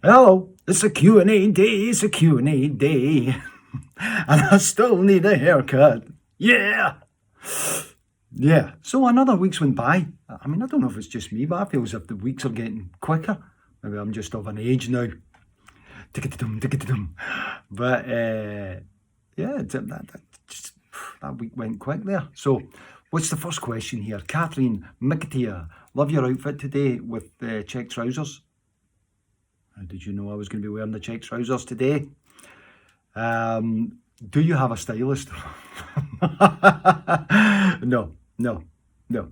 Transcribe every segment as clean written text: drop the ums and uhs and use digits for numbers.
Hello, it's a Q&A day, it's a Q&A day. And I still need a haircut. Yeah! Yeah, so another week's went by. I mean, I don't know if it's just me, but I feel as if the weeks are getting quicker. Maybe I'm just of an age now. Tick-a-dum, tick-a-dum. But, yeah, that week went quick there. So, what's the first question here? Catherine Mikatia, love your outfit today with check trousers. How did you know I was going to be wearing the check trousers today? Do you have a stylist? No, no, no.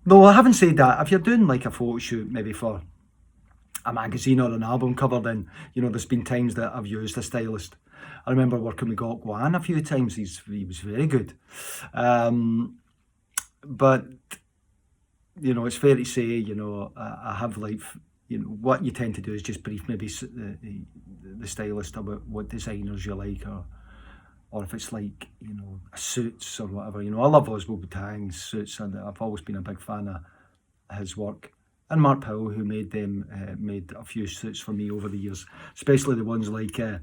No, I haven't said that. If you're doing like a photo shoot, maybe for a magazine or an album cover, then, there's been times that I've used a stylist. I remember working with Gok Wan a few times. He was very good. But, it's fair to say, I have like, what you tend to do is just brief maybe the stylist about what designers you like, or if it's like, suits or whatever. I love Oswald Tang's suits, and I've always been a big fan of his work. And Marti Pellow, who made a few suits for me over the years, especially the ones like, I've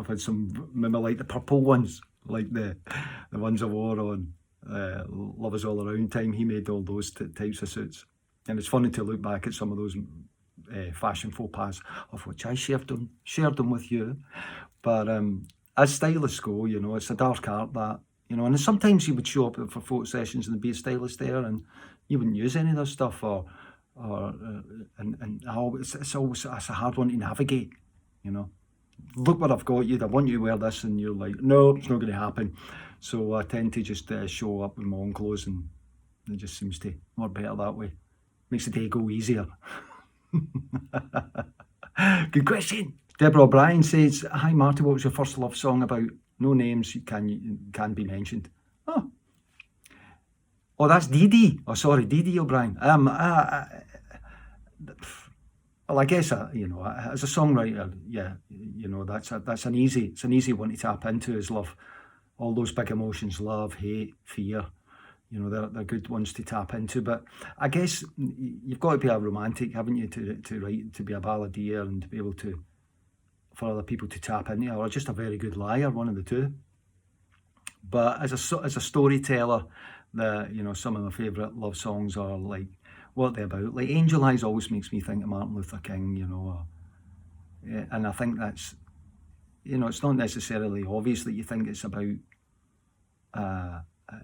had some, maybe like the purple ones, like the ones I wore on Love Is All Around time. He made all those types of suits. And it's funny to look back at some of those fashion faux pas, of which I shared them with you. But as stylists go, it's a dark art, that, and sometimes you would show up for photo sessions and there'd be a stylist there and you wouldn't use any of their stuff, it's a hard one to navigate, Look what I've got you, I want you to wear this, and you're like, no, it's not going to happen. So I tend to just show up with my own clothes, and it just seems to work better that way. Makes the day go easier. Good question. Deborah O'Brien says, hi Marty, what was your first love song about? No names can be mentioned. Oh, that's Dee Dee. Oh, sorry, Dee Dee O'Brien. Well, I guess as a songwriter, yeah, that's an easy one to tap into, is love. All those big emotions: love, hate, fear. They're good ones to tap into. But I guess you've got to be a romantic, haven't you, to write, to be a balladeer, and to be able to, for other people to tap into, or just a very good liar, one of the two. But as a storyteller, some of my favourite love songs are like, what they're about. Like Angel Eyes always makes me think of Martin Luther King, and I think that's, it's not necessarily obvious that you think it's about,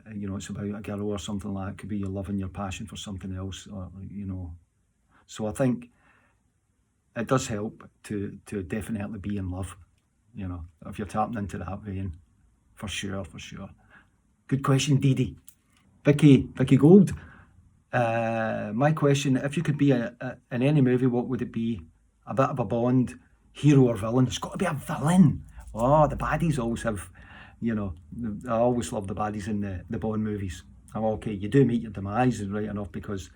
it's about a girl or something like that. It could be your love and your passion for something else, or, So I think it does help to definitely be in love, if you're tapping into that vein, for sure. Good question, Dee Dee. Vicky Gold. My question: if you could be in any movie, what would it be? A bit of a Bond, hero or villain? It's got to be a villain. Oh, the baddies always have, I always love the baddies in the Bond movies. Okay, you do meet your demise, right enough, because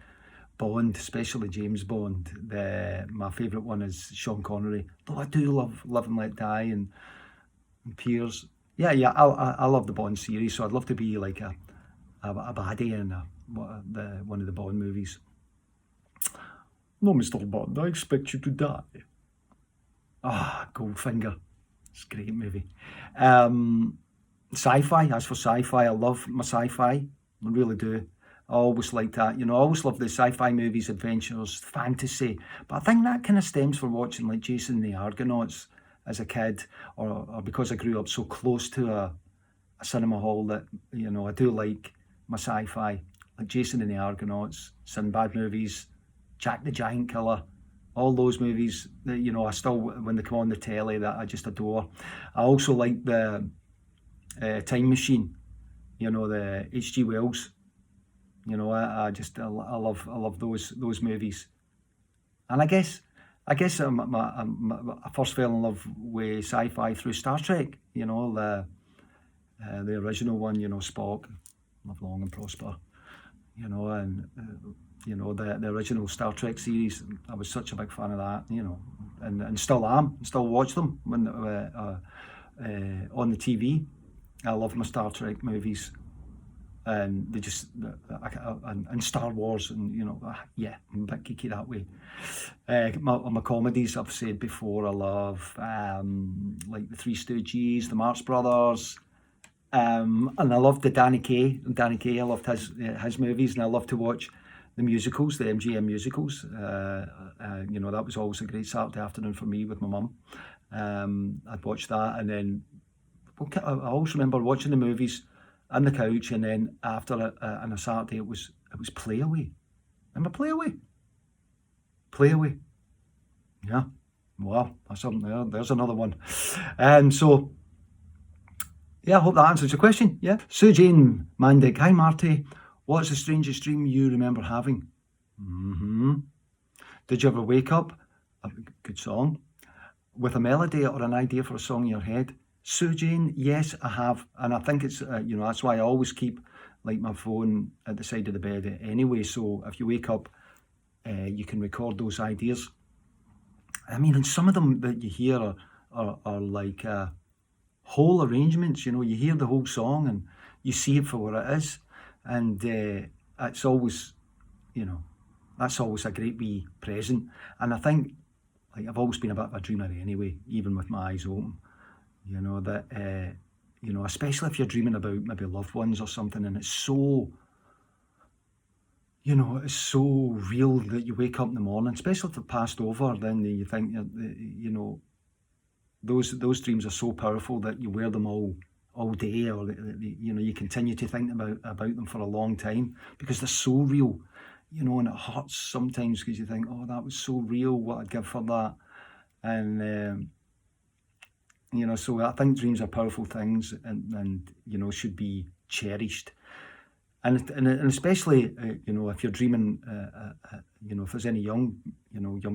Bond, especially James Bond, my favourite one is Sean Connery. Though I do love Live and Let Die and Piers. Yeah, I love the Bond series, so I'd love to be like a baddie in one of the Bond movies. No, Mr. Bond, I expect you to die. Goldfinger. It's a great movie. Sci-fi, as for sci-fi, I love my sci-fi. I really do. I always like that. I always love the sci-fi movies, adventures, fantasy. But I think that kind of stems from watching like Jason and the Argonauts as a kid, or because I grew up so close to a cinema hall, that, I do like my sci-fi, like Jason and the Argonauts, Sinbad movies, Jack the Giant Killer, all those movies that, I still, when they come on the telly, that I just adore. I also like the Time Machine, the H.G. Wells. I love those movies. And I guess I first fell in love with sci-fi through Star Trek. The original one. Spock, live long and prosper. And the original Star Trek series. I was such a big fan of that. And still am. Still watch them when on the TV. I love my Star Trek movies. and they just and Star Wars, and yeah, I'm a bit geeky that way. My comedies, I've said before, I love like the Three Stooges, the Marx Brothers, and I loved the Danny Kaye. I loved his movies, and I love to watch the musicals, the MGM musicals. That was always a great Saturday afternoon for me with my mum. I'd watch that, and then I always remember watching the movies on the couch, and then after on a Saturday it was Play Away. Remember Play Away? Play Away. Yeah. Wow, that's something there. There's another one. So yeah, I hope that answers your question. Yeah. Sue Jane Mandick. Hi Marty. What's the strangest dream you remember having? Did you ever wake up? A good song. With a melody or an idea for a song in your head? Sue Jane, yes, I have, and I think it's that's why I always keep like my phone at the side of the bed anyway. So if you wake up, you can record those ideas. I mean, and some of them that you hear are like whole arrangements. You hear the whole song and you see it for what it is, and it's always, that's always a great wee present. And I think, like, I've always been a bit of a dreamer anyway, even with my eyes open. That especially if you're dreaming about maybe loved ones or something, and it's so, it's so real that you wake up in the morning, especially if they've passed over, then you think, those dreams are so powerful that you wear them all day, or you continue to think about them for a long time because they're so real, and it hurts sometimes because you think, oh, that was so real, what I'd give for that. And so I think dreams are powerful things, and should be cherished. And especially if you're dreaming, if there's any young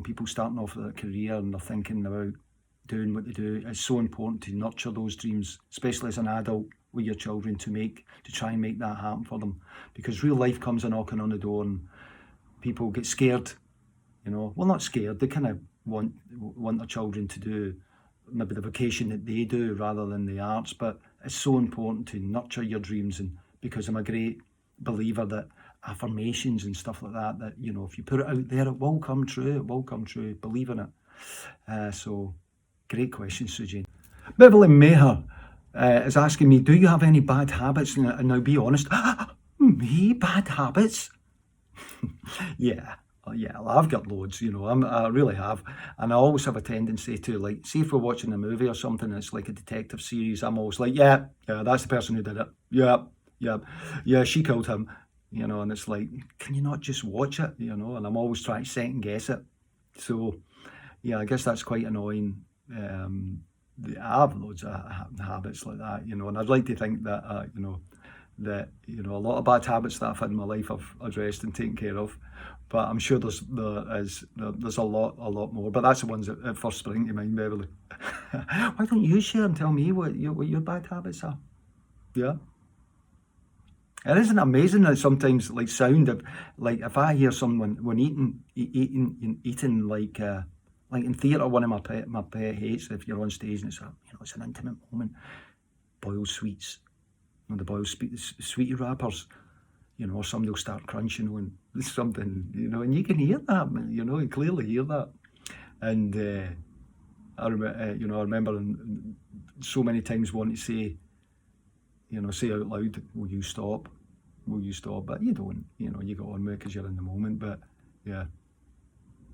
people starting off their career and they're thinking about doing what they do, it's so important to nurture those dreams, especially as an adult with your children, to try and make that happen for them, because real life comes a knocking on the door and people get scared. Well, not scared, they kind of want their children to do maybe the vocation that they do rather than the arts, but it's so important to nurture your dreams, and because I'm a great believer that affirmations and stuff like that if you put it out there, it will come true, believe in it. So great question, Sujane. Beverly Maher is asking me, do you have any bad habits? And now be honest. Me, bad habits? Yeah, I've got loads, I really have. And I always have a tendency to, like, see if we're watching a movie or something and it's like a detective series, I'm always like, yeah, that's the person who did it. Yeah, she killed him, and it's like, can you not just watch it, and I'm always trying to second guess it. So, yeah, I guess that's quite annoying. I have loads of habits like that, and I'd like to think that, that a lot of bad habits that I've had in my life I've addressed and taken care of, but I'm sure there's a lot more, but that's the ones that first spring to mind, Beverly. Why don't you share and tell me what your bad habits are? Yeah. And isn't it amazing that sometimes, like, sound of, like, if I hear someone when eating like in theatre, one of my pet hates, if you're on stage and it's an intimate moment, boiled sweets, the boiled sweetie wrappers, or somebody will start crunching on something, and you can hear that, you clearly hear that. And I remember so many times wanting to say out loud, will you stop? But you don't, you go on with it because you're in the moment. But yeah,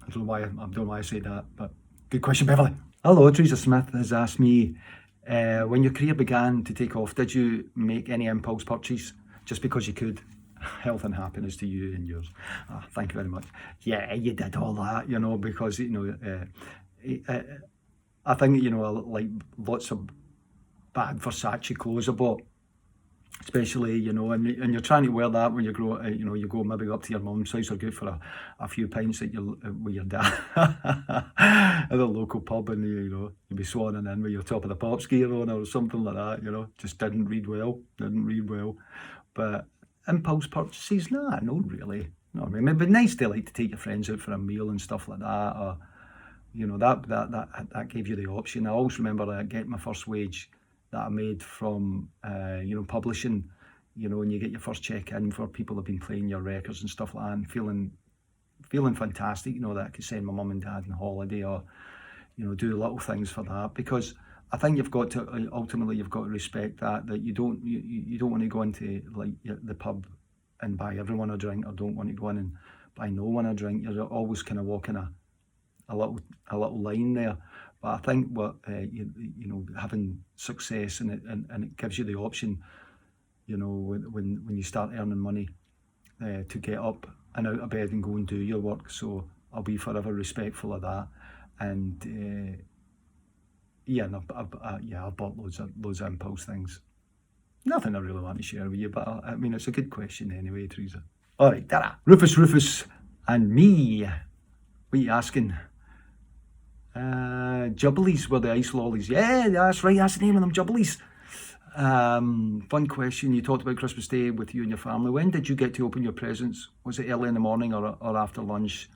I don't know why I say that, but good question, Beverly. Hello, Teresa Smith has asked me, when your career began to take off, did you make any impulse purchase just because you could? Health and happiness to you and yours. Thank you very much. Yeah, you did all that, because, I think, like lots of bad Versace clothes I bought, especially, and you're trying to wear that when you grow, you go maybe up to your mum's house or go for a few pints with your dad at the local pub, and you'll be swanning in with your top of the pops gear on or something like that, just didn't read well. But impulse purchases, no, really. No, I mean, it'd be nice to like to take your friends out for a meal and stuff like that, or that gave you the option. I always remember getting my first wage that I made from publishing, you know, and you get your first check in for people who've been playing your records and stuff like that, and feeling fantastic, you know, that I could send my mum and dad on holiday, or, you know, do little things for that. Because I think you've got to, ultimately you've got to respect that you don't want to go into like the pub and buy everyone a drink, or don't want to go in and buy no one a drink. You're always kind of walking a little line there. But I think what you know, having success, and it gives you the option, you know, when you start earning money, to get up and out of bed and go and do your work. So I'll be forever respectful of that. And yeah, and I've bought loads of impulse things. Nothing I really want to share with you, but I mean, it's a good question anyway, Teresa. All right, ta-ra. Rufus, and me. What are you asking? Jubblies were the ice lollies. Yeah, that's right, that's the name of them, Jubblies. Fun question. You talked about Christmas Day with you and your family. When did you get to open your presents? Was it early in the morning or after lunch?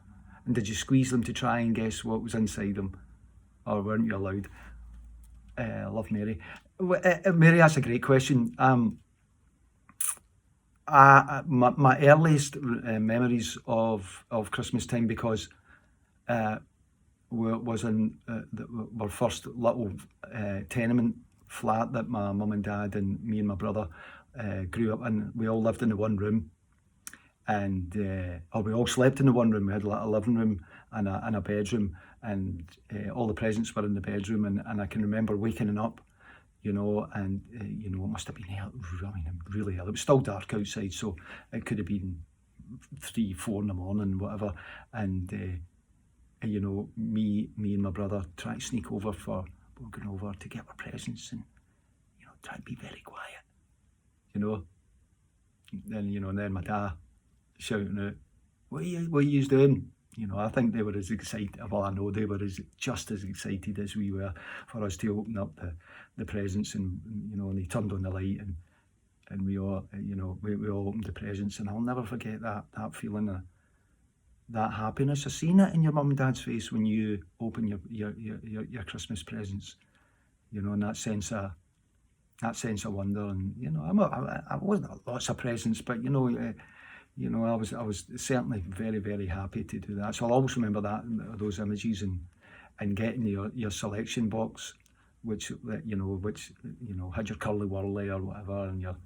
And did you squeeze them to try and guess what was inside them? Or weren't you allowed? Love, Mary. Mary, that's a great question. My earliest memories of Christmas time, because was in our first little tenement flat that my mum and dad and me and my brother grew up in. We all lived in the one room, and or we all slept in the one room. We had a living room and a bedroom, and all the presents were in the bedroom. And I can remember waking up, you know, and you know, it must have been really early. It was still dark outside, so it could have been 3, 4 in the morning, whatever. And you know, me and my brother trying to sneak over going over to get our presents, and you know, try to be very quiet, you know. And then my dad shouting out, what are you doing? You know, I think they were as excited, well, I know they were just as excited as we were for us to open up the presents. And you know, and they turned on the light, and we all, you know, we all opened the presents. And I'll never forget that feeling of that happiness. I've seen it in your mum and dad's face when you open your Christmas presents, you know, and that sense of wonder. And you know, I wasn't lots of presents, but you know, I was certainly very, very happy to do that. So I'll always remember those images, and getting your selection box, which had your Curly Wurly or whatever, and your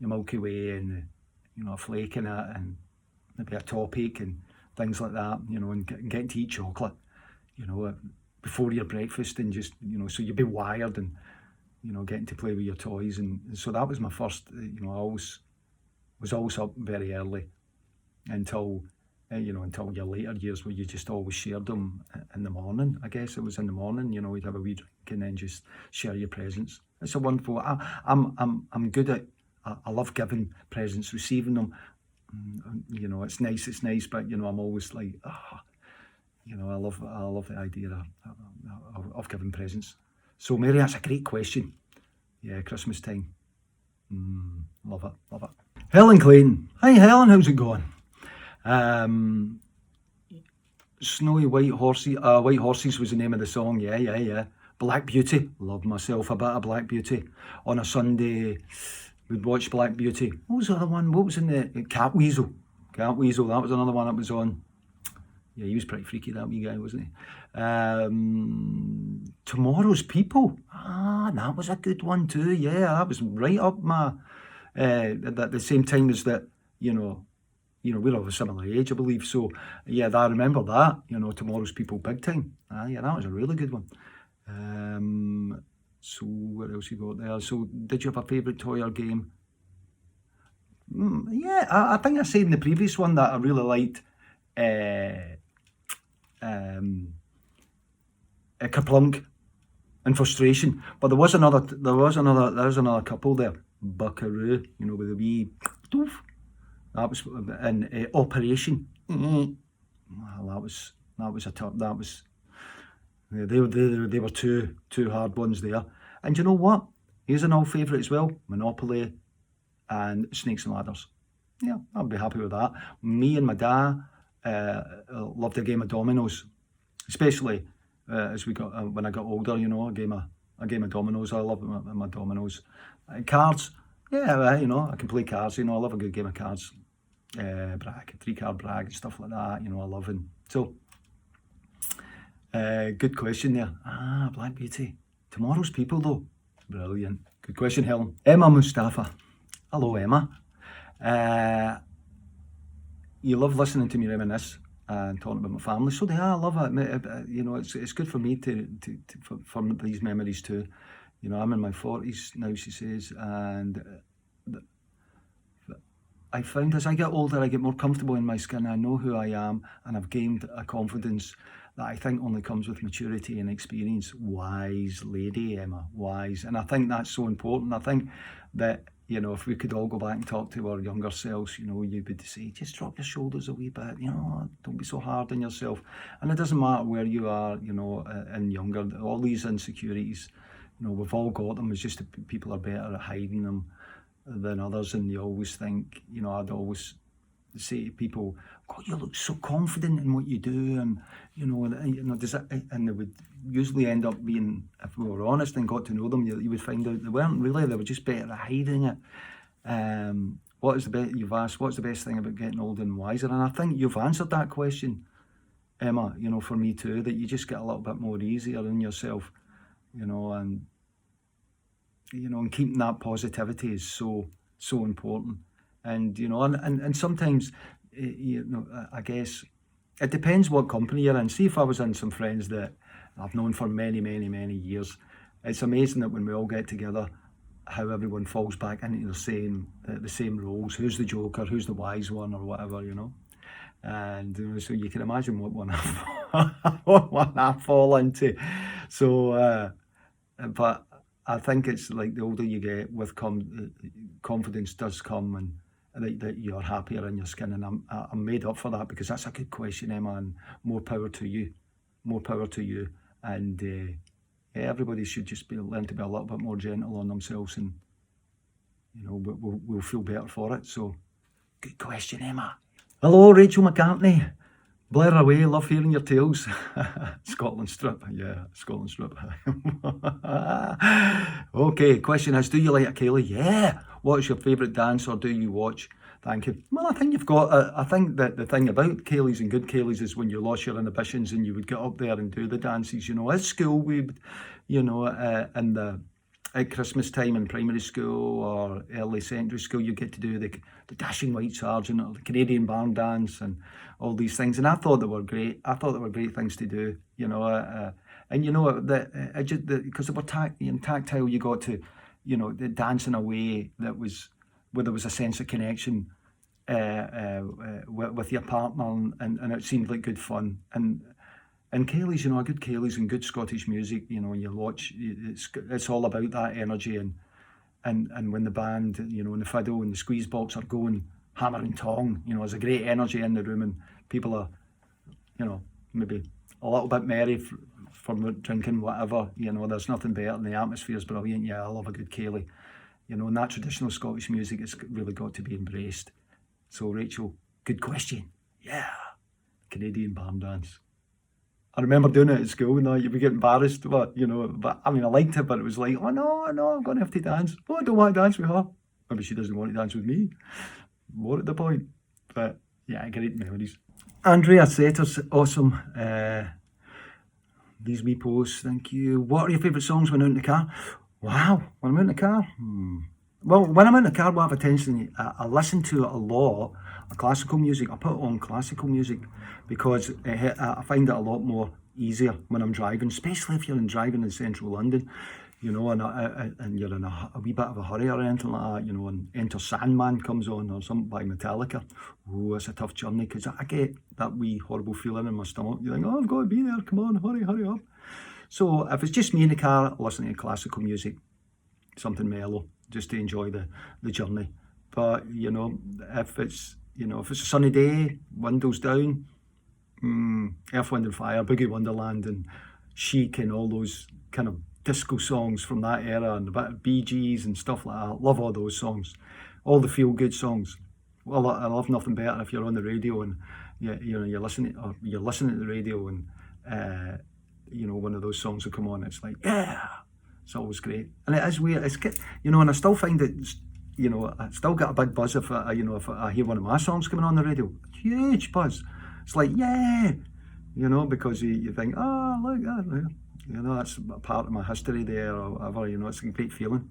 Milky Way, and you know, a flake in it, and maybe a topic and things like that, you know, and getting to eat chocolate, you know, before your breakfast, and just, you know, so you'd be wired, and you know, getting to play with your toys. And so that was my first, you know, I was always up very early until until your later years, where you just always shared them in the morning. I guess it was in the morning, you know, we'd have a wee drink and then just share your presents. It's a wonderful, I'm good at, I love giving presents, receiving them. You know, it's nice, but you know, I'm always like, you know, I love the idea of giving presents. So Mary, that's a great question. Yeah, Christmas time. Love it. Helen Clayton. Hi Helen, how's it going? Snowy White Horses. White Horses was the name of the song. Yeah. Black Beauty. Love myself a bit of Black Beauty. On a Sunday, we'd watch Black Beauty. What was the other one? What was in the Catweasel? Catweasel, that was another one that was on. Yeah, he was pretty freaky, that wee guy, wasn't he? Tomorrow's People. That was a good one too. Yeah, that was right up my at the same time as that. You know, we're of a similar age, I believe. So yeah, I remember that. You know, Tomorrow's People, big time. Yeah, that was a really good one. So what else you got there? So did you have a favourite toy or game? Yeah, I think I said in the previous one that I really liked Kerplunk and Frustration, but there's another couple there. Buckaroo, you know, with the wee doof. That was in Operation. That was a tough. That was. They were two hard ones there. And you know what? Here's an old favourite as well: Monopoly and Snakes and Ladders. Yeah, I'd be happy with that. Me and my dad loved a game of dominoes, especially as we got when I got older. You know, a game of dominoes. I love my dominoes. Cards. Yeah, well, you know, I can play cards, you know, I love a good game of cards. Brag, 3 card brag and stuff like that, you know, I love it. So, good question there. Black Beauty. Tomorrow's People, though. Brilliant. Good question, Helen. Emma Mustafa. Hello, Emma. Uh, you love listening to me reminisce and talking about my family. So, yeah, I love it. You know, it's good for me for these memories too. You know, I'm in my 40s now, she says, and I found as I get older, I get more comfortable in my skin. I know who I am, and I've gained a confidence that I think only comes with maturity and experience. Wise lady, Emma, wise. And I think that's so important. I think that, you know, if we could all go back and talk to our younger selves, you know, you would say, just drop your shoulders a wee bit, you know, don't be so hard on yourself. And it doesn't matter where you are, you know, and younger, all these insecurities, you know, we've all got them. It's just that people are better at hiding them than others, and you always think, you know, I'd always say to people, God, you look so confident in what you do, and you know, does that, and they would usually end up being, if we were honest and got to know them, you would find out they weren't really, they were just better at hiding it. What is the best, you've asked, what's the best thing about getting older and wiser? And I think you've answered that question, Emma, you know, for me too, that you just get a little bit more easier in yourself, you know, and keeping that positivity is so important. And you know, and sometimes, you know, I guess it depends what company you're in. See, if I was in some friends that I've known for many years, it's amazing that when we all get together, how everyone falls back into the same roles. Who's the joker? Who's the wise one, or whatever, you know? And so you can imagine what one what one I fall into. So, but I think it's like the older you get, with confidence does come, and that you're happier in your skin. And I'm made up for that, because that's a good question, Emma. And more power to you, more power to you. And yeah, everybody should just learn to be a little bit more gentle on themselves, and you know, we'll feel better for it. So, good question, Emma. Hello, Rachel McCartney. Blair away, love hearing your tales. Scotland strip, yeah, Scotland strip. Okay, question is, do you like a Kaylee? Yeah. What is your favourite dance, or do you watch? Thank you. Well, I think you've got, I think that the thing about Kayleys and good Kayleys is when you lost your inhibitions and you would get up there and do the dances, you know, at school, you know, at Christmas time in primary school or early secondary school, you get to do the Dashing White Sergeant or the Canadian Barn Dance and all these things. And I thought they were great. I thought they were great things to do, you know. And you know, because they were tactile, you got to, you know, dance in a way that was, where there was a sense of connection with your partner, and it seemed like good fun. And Kayleys, you know, a good Kayleys and good Scottish music, you know, when you watch, it's all about that energy, and when the band, you know, and the fiddle and the squeeze box are going hammer and tong, you know, there's a great energy in the room, and people are, you know, maybe a little bit merry from drinking whatever, you know, there's nothing better, and the atmosphere is brilliant. Yeah, I love a good Kaylee, you know, and that traditional Scottish music has really got to be embraced. So, Rachel, good question. Yeah, Canadian Barn Dance. I remember doing it at school, and you would get embarrassed, but you know, but I mean, I liked it, but it was like, oh no, I'm going to have to dance. Oh, I don't want to dance with her. Maybe she doesn't want to dance with me. More at the point. But yeah, great memories. Andrea Setters, awesome. These wee posts, thank you. What are your favourite songs when out in the car? Wow, when I'm out in the car? Well, when I'm in the car, what I have attention, I listen to a lot of classical music. I put on classical music because I find it a lot more easier when I'm driving, especially if you're driving in central London, you know, and you're in a wee bit of a hurry or anything like that, you know, and Enter Sandman comes on or something by Metallica. Oh, it's a tough journey, because I get that wee horrible feeling in my stomach. You think, oh, I've got to be there, come on, hurry up. So if it's just me in the car, listening to classical music, something mellow, just to enjoy the journey. But you know, if it's a sunny day, windows down, Earth, Wind and Fire, Boogie Wonderland and Chic and all those kind of disco songs from that era, and a bit of Bee Gees and stuff like that. Love all those songs, all the feel good songs. Well, I love nothing better if you're on the radio and you're listening to the radio, and you know, one of those songs will come on. It's like, yeah, it's always great. And it is weird. It's, you know, and I still find it you know, I still get a big buzz if I, you know, if I hear one of my songs coming on the radio. Huge buzz. It's like, yeah, you know, because you think, oh, look, you know, that's a part of my history there or whatever, you know, it's a great feeling.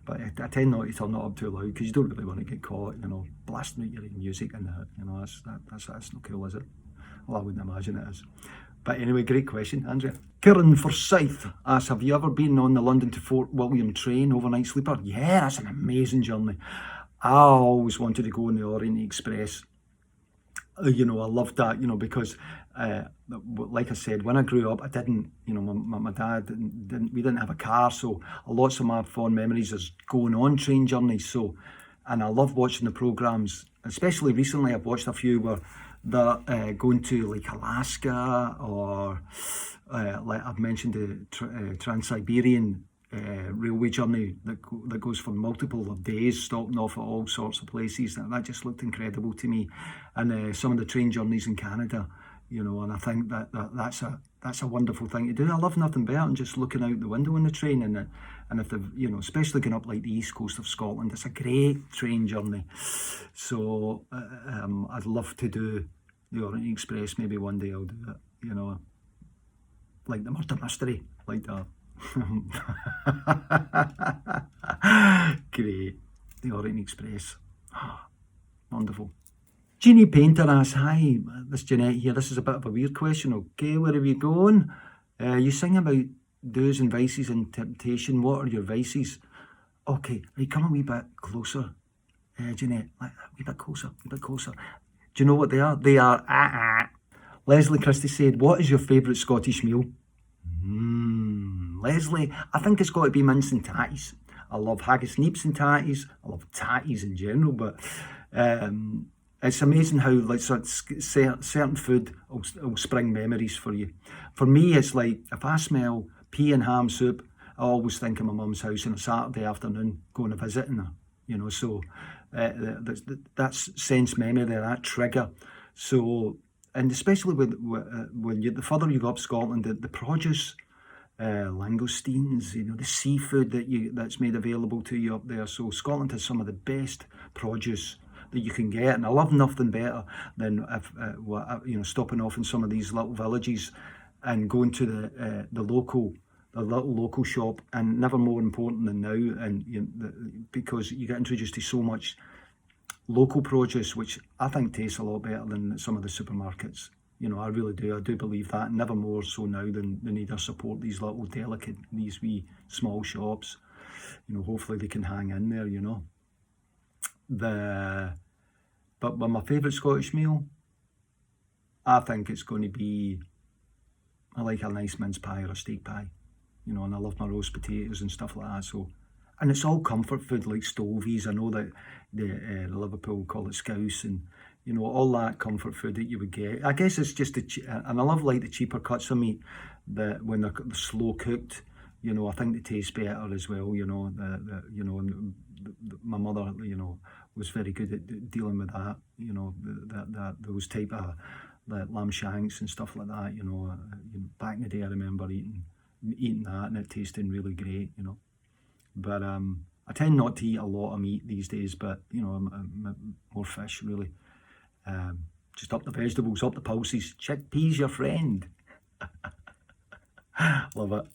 But I tend not to turn it up too loud because you don't really want to get caught, you know, blasting out your music and that, you know, that's not cool, is it? Well, I wouldn't imagine it is. But anyway, great question, Andrea. Kieran Forsyth asks, have you ever been on the London to Fort William train, overnight sleeper? Yeah, that's an amazing journey. I always wanted to go on the Orient Express. You know, I loved that, you know, because like I said, when I grew up, I didn't, you know, my dad we didn't have a car, so lots of my fond memories is going on train journeys. So, and I love watching the programmes, especially recently. I've watched a few where they're going to like Alaska, or like I've mentioned the Trans-Siberian railway journey that goes for multiple of days, stopping off at all sorts of places. That just looked incredible to me. And some of the train journeys in Canada, you know, and I think that's a wonderful thing to do. I love nothing better than just looking out the window in the train, and if they've, you know, especially going up like the east coast of Scotland, it's a great train journey. So I'd love to do the Orient Express. Maybe one day I'll do it, you know, like the murder mystery, like that. Great. The Orient Express. Wonderful. Jeannie Painter asks, hi, this Jeanette here. This is a bit of a weird question. Okay, where are we going? You sing about do's and vices and temptation. What are your vices? Okay, right, come a wee bit closer. Jeanette, a wee bit closer, a bit closer. Do you know what they are? They are Leslie Christie said, what is your favourite Scottish meal? Leslie, I think it's got to be mince and tatties. I love haggis, neeps and tatties. I love tatties in general, but it's amazing how like certain food will spring memories for you. For me, it's like if I smell pea and ham soup, I always think of my mum's house on a Saturday afternoon going to visiting her, you know, so that's sense memory there, that trigger. So, and especially when the further you go up Scotland, the produce, langoustines, you know, the seafood that's made available to you up there. So Scotland has some of the best produce that you can get, and I love nothing better than you know, stopping off in some of these little villages and going to the little local shop, and never more important than now, and you know, because you get introduced to so much local produce, which I think tastes a lot better than some of the supermarkets. You know, I really do. I do believe that, and never more so now than they need our support. These little delicate, these wee small shops. You know, hopefully they can hang in there. You know, but my favourite Scottish meal, I think it's going to be, I like a nice mince pie or a steak pie. You know, and I love my roast potatoes and stuff like that. So, and it's all comfort food like stovies. I know that the Liverpool call it scouse, and you know, all that comfort food that you would get. I guess it's just and I love like the cheaper cuts of meat that when they're slow cooked. You know, I think they taste better as well. You know, you know, and my mother, you know, was very good at dealing with that. You know, those type of lamb shanks and stuff like that. You know, back in the day, I remember eating that and it tasting really great. You know, but I tend not to eat a lot of meat these days. But you know, I'm more fish really. Just up the vegetables, up the pulses. Chickpeas, your friend. Love it.